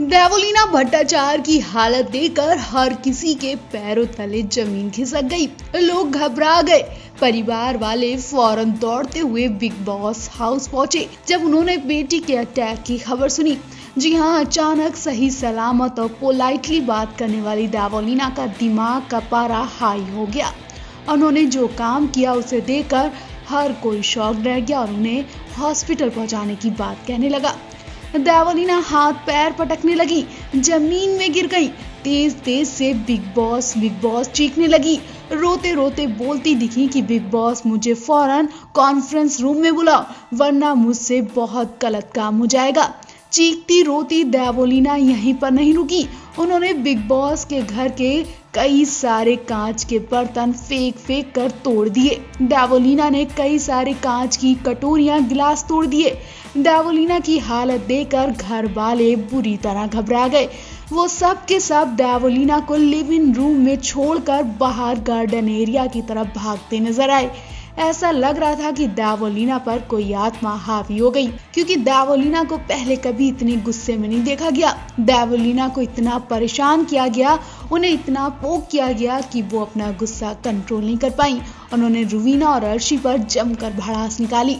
देवोलीना भट्टाचार्य की हालत देखकर हर किसी के पैरों तले जमीन खिसक गई। लोग घबरा गए। परिवार वाले फौरन दौड़ते हुए बिग बॉस हाउस पहुंचे जब उन्होंने बेटी के अटैक की खबर सुनी। जी हाँ, अचानक सही सलामत और पोलाइटली बात करने वाली देवोलीना का दिमाग का पारा हाई हो गया। उन्होंने जो काम किया उसे देखकर हर कोई शॉक रह गया और उन्हें हॉस्पिटल पहुंचाने की बात कहने लगा। देवोलीना हाथ पैर पटकने लगी, जमीन में गिर गई। तेज तेज से बिग बॉस चीखने लगी। रोते रोते बोलती दिखी कि बिग बॉस मुझे फौरन कॉन्फ्रेंस रूम में बुलाओ वरना मुझसे बहुत गलत काम हो जाएगा। चीखती रोती देवोलीना यहीं पर नहीं रुकी। उन्होंने बिग बॉस के घर के कई सारे कांच के बर्तन फेंक कर तोड़ दिए। देवोलीना ने कई सारे कांच की कटोरियां, गिलास तोड़ दिए। देवोलीना की हालत देखकर घर वाले बुरी तरह घबरा गए। वो सब के सब देवोलीना को लिविंग रूम में छोड़कर बाहर गार्डन एरिया की तरफ भागते नजर आए। ऐसा लग रहा था कि देवोलीना पर कोई आत्मा हावी हो गई, क्योंकि देवोलीना को पहले कभी इतने गुस्से में नहीं देखा गया। देवोलीना को इतना परेशान किया गया, उन्हें इतना पोक किया गया कि वो अपना गुस्सा कंट्रोल नहीं कर पाई। उन्होंने रुवीना और अर्शी पर जमकर भड़ास निकाली।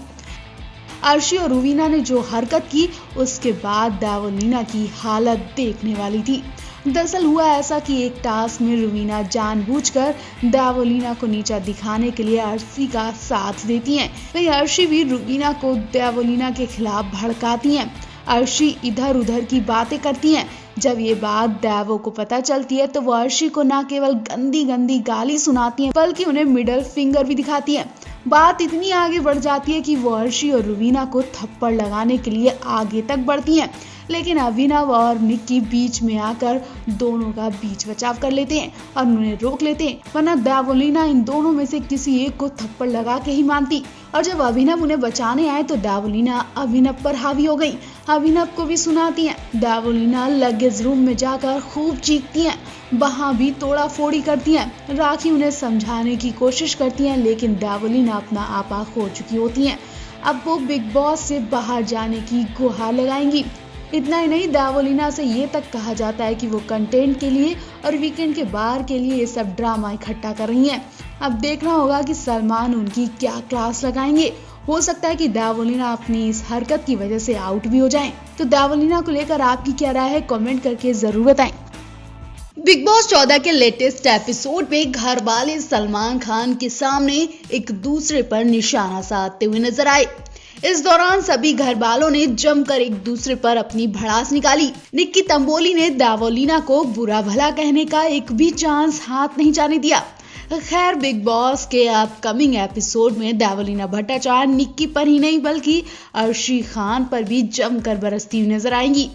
अर्शी और रुवीना ने जो हरकत की उसके बाद देवोलीना की हालत देखने वाली थी। दरअसल हुआ ऐसा कि एक टास्क में रुवीना जानबूझकर देवोलीना को नीचा दिखाने के लिए अर्शी का साथ देती हैं। वहीं अर्शी भी रुवीना को देवोलीना के खिलाफ भड़काती हैं। अर्शी इधर उधर की बातें करती हैं। जब ये बात देवो को पता चलती है तो वो अर्शी को न केवल गंदी गंदी गाली सुनाती हैं बल्कि उन्हें मिडल फिंगर भी दिखाती हैं। बात इतनी आगे बढ़ जाती है कि वो अर्शी और रुवीना को थप्पड़ लगाने के लिए आगे तक बढ़ती हैं, लेकिन अभिनव और निक्की बीच में आकर दोनों का बीच बचाव कर लेते हैं और उन्हें रोक लेते हैं, वरना देवोलीना इन दोनों में से किसी एक को थप्पड़ लगा के ही मानती। और जब अभिनव उन्हें बचाने आए तो देवोलीना अभिनव पर हावी हो गई। अभिनव को भी सुनाती हैं। देवोलीना लगेज रूम में जाकर खूब चीखती हैं, वहां भी तोड़ा फोड़ी करती हैं। राखी उन्हें समझाने की कोशिश करती हैं, लेकिन देवोलीना अपना आपा खो चुकी होती हैं। अब वो बिग बॉस से बाहर जाने की गुहार लगाएंगी। इतना ही नहीं, देवोलीना से ये तक कहा जाता है कि वो कंटेंट के लिए और वीकेंड के बार के लिए ये सब ड्रामा इकट्ठा कर रही हैं। अब देखना होगा कि सलमान उनकी क्या क्लास लगाएंगे। हो सकता है कि देवोलीना अपनी इस हरकत की वजह से आउट भी हो जाएं। तो देवोलीना को लेकर आपकी क्या राय है, कमेंट करके जरूर बताएं। बिग बॉस 14 के लेटेस्ट एपिसोड में घर वाले सलमान खान के सामने एक दूसरे पर निशाना साधते हुए नजर आए। इस दौरान सभी घर वालों ने जमकर एक दूसरे पर अपनी भड़ास निकाली। निक्की तंबोली ने देवोलीना को बुरा भला कहने का एक भी चांस हाथ नहीं जाने दिया। खैर, बिग बॉस के अपकमिंग एपिसोड में देवोलीना भट्टाचार्य निक्की पर ही नहीं बल्कि अर्शी खान पर भी जमकर बरसती हुई नजर आएंगी।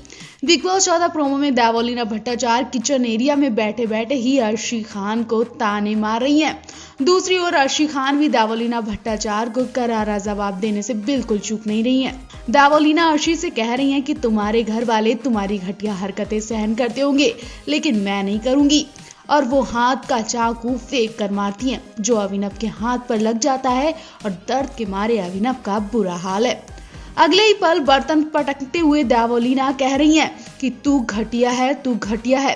बिग बॉस 14 प्रोमो में देवोलीना भट्टाचार्य किचन एरिया में बैठे बैठे ही अर्शी खान को ताने मार रही हैं। दूसरी ओर अर्शी खान भी देवोलीना भट्टाचार्य को करारा जवाब देने से बिल्कुल चूक नहीं रही हैं। देवोलीना अर्शी से कह रही हैं कि तुम्हारे घर वाले तुम्हारी घटिया हरकतें सहन करते होंगे, लेकिन मैं नहीं करूंगी। और वो हाथ का चाकू फेंक कर मारती हैं, जो अभिनव के हाथ पर लग जाता है और दर्द के मारे अभिनव का बुरा हाल है। अगले ही पल बर्तन पटकते हुए देवोलीना कह रही हैं कि तू घटिया है, तू घटिया है।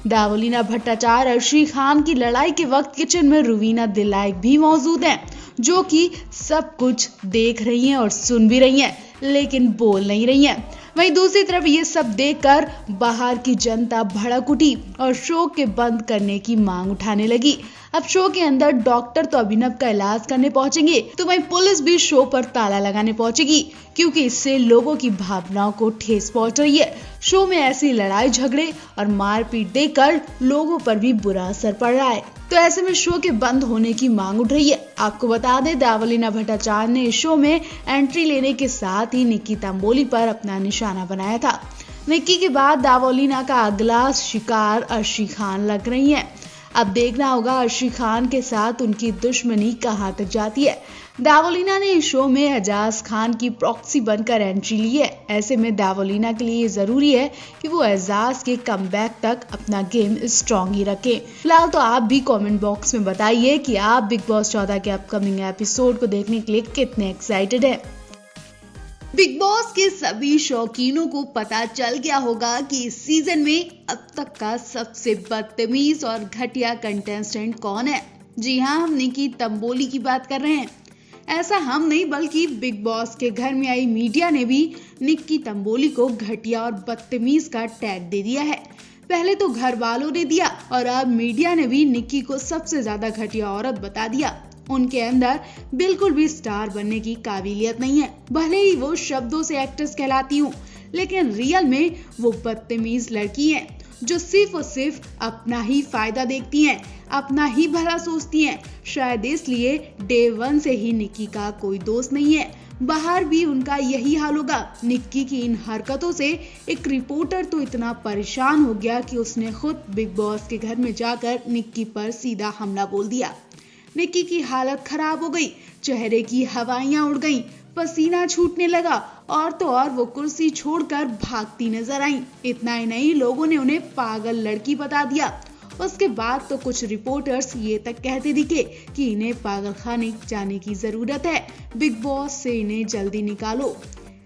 देवोलीना भट्टाचार्य अर्शी खान की लड़ाई के वक्त किचन में रुवीना दिलाइक भी मौजूद हैं, जो कि सब कुछ देख रही हैं और सुन भी रही हैं, लेकिन बोल नहीं रही हैं। वहीं दूसरी तरफ ये सब देखकर बाहर की जनता भड़क उठी और शो के बंद करने की मांग उठाने लगी। अब शो के अंदर डॉक्टर तो अभिनव का इलाज करने पहुंचेंगे, तो वहीं पुलिस भी शो पर ताला लगाने पहुंचेगी, क्योंकि इससे लोगों की भावनाओं को ठेस पहुंच रही है। शो में ऐसी लड़ाई झगड़े और मारपीट देखकर लोगों पर भी बुरा असर पड़ रहा है। तो ऐसे में शो के बंद होने की मांग उठ रही है। आपको बता दें, देवोलीना भट्टाचार्य ने शो में एंट्री लेने के साथ ही निक्की तंबोली पर अपना निशाना बनाया था। निक्की के बाद देवोलीना का अगला शिकार अर्शी खान लग रही है। अब देखना होगा अर्शी खान के साथ उनकी दुश्मनी कहां तक जाती है। देवोलीना ने इस शो में एजाज खान की प्रॉक्सी बनकर एंट्री ली है। ऐसे में देवोलीना के लिए जरूरी है कि वो एजाज के कमबैक तक अपना गेम स्ट्रॉन्ग ही रखें। फिलहाल तो आप भी कमेंट बॉक्स में बताइए कि आप बिग बॉस 14 के अपकमिंग एपिसोड को देखने के लिए कितने एक्साइटेड हैं। बिग बॉस के सभी शौकीनों को पता चल गया होगा कि इस सीजन में अब तक का सबसे बदतमीज और घटिया कंटेस्टेंट कौन है। जी हाँ, हम निक्की तंबोली की बात कर रहे हैं। ऐसा हम नहीं बल्कि बिग बॉस के घर में आई मीडिया ने भी निक्की तंबोली को घटिया और बदतमीज का टैग दे दिया है। पहले तो घर वालों ने दिया और अब मीडिया ने भी निक्की को सबसे ज्यादा घटिया औरत बता दिया। उनके अंदर बिल्कुल भी स्टार बनने की काबिलियत नहीं है। भले ही वो शब्दों से एक्ट्रेस कहलाती हूँ, लेकिन रियल में वो बदतमीज लड़की है जो सिर्फ और सिर्फ अपना ही फायदा देखती हैं, अपना ही भला सोचती हैं। शायद इसलिए डे 1 से ही निक्की का कोई दोस्त नहीं है। बाहर भी उनका यही हाल होगा। निक्की की इन हरकतों से एक रिपोर्टर तो इतना परेशान हो गया कि उसने खुद बिग बॉस के घर में जाकर निक्की पर सीधा हमला बोल दिया। निक्की की हालत खराब हो गई, चेहरे की हवाइयां उड़ गईं, पसीना छूटने लगा और तो और वो कुर्सी छोड़कर भागती नजर आई। इतना ही नहीं, लोगों ने उन्हें पागल लड़की बता दिया। उसके बाद तो कुछ रिपोर्टर्स ये तक कहते दिखे कि इन्हें पागलखाने जाने की जरूरत है, बिग बॉस से इन्हें जल्दी निकालो।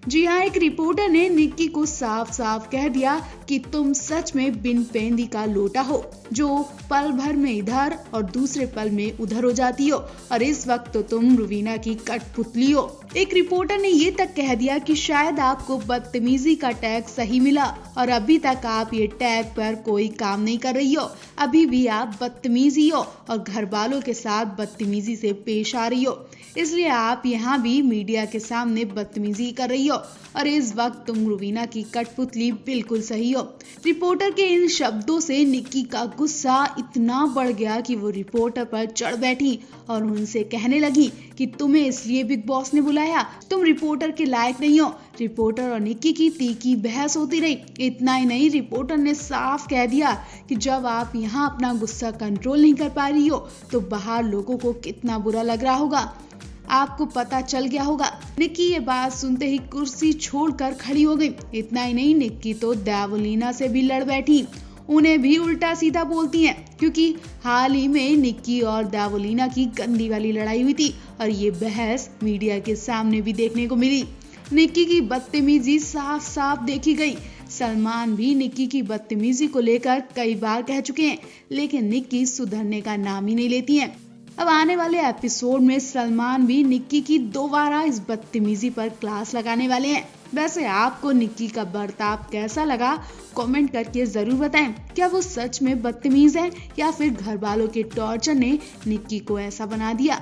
जी हाँ, एक रिपोर्टर ने निक्की को साफ साफ कह दिया कि तुम सच में बिन पेंदी का लोटा हो, जो पल भर में इधर और दूसरे पल में उधर हो जाती हो, और इस वक्त तो तुम रुवीना की कठपुतली हो। एक रिपोर्टर ने ये तक कह दिया कि शायद आपको बदतमीजी का टैग सही मिला और अभी तक आप ये टैग पर कोई काम नहीं कर रही हो। अभी भी आप बदतमीजी हो और घर वालों के साथ बदतमीजी से पेश आ रही हो, इसलिए आप यहाँ भी मीडिया के सामने बदतमीजी कर रही हो और इस वक्त तुम रुवीना की कठपुतली बिल्कुल सही हो। रिपोर्टर के इन शब्दों से निक्की का गुस्सा इतना बढ़ गया कि वो रिपोर्टर पर चढ़ बैठी और उनसे कहने लगी कि तुम्हें इसलिए बिग बॉस ने बुलाया, तुम रिपोर्टर के लायक नहीं हो। रिपोर्टर और निक्की की तीखी बहस होती रही। इतना ही नहीं, रिपोर्टर ने साफ कह दिया कि जब आप यहाँ अपना गुस्सा कंट्रोल नहीं कर पा रही हो तो बाहर लोगों को कितना बुरा लग रहा होगा, आपको पता चल गया होगा। निक्की ये बात सुनते ही कुर्सी छोड़कर खड़ी हो गई। इतना ही नहीं, निक्की तो देवलीना से भी लड़ बैठी, उन्हें भी उल्टा सीधा बोलती हैं, क्योंकि हाल ही में निक्की और देवलीना की गंदी वाली लड़ाई हुई थी और ये बहस मीडिया के सामने भी देखने को मिली। निक्की की बदतमीजी साफ साफ देखी गई। सलमान भी निक्की की बदतमीजी को लेकर कई बार कह चुके हैं, लेकिन निक्की सुधरने का नाम ही नहीं लेती हैं। अब आने वाले एपिसोड में सलमान भी निक्की की दोबारा इस बदतमीजी पर क्लास लगाने वाले हैं। वैसे आपको निक्की का बर्ताव कैसा लगा, कमेंट करके जरूर बताएं। क्या वो सच में बदतमीज है या फिर घर वालों के टॉर्चर ने निक्की को ऐसा बना दिया।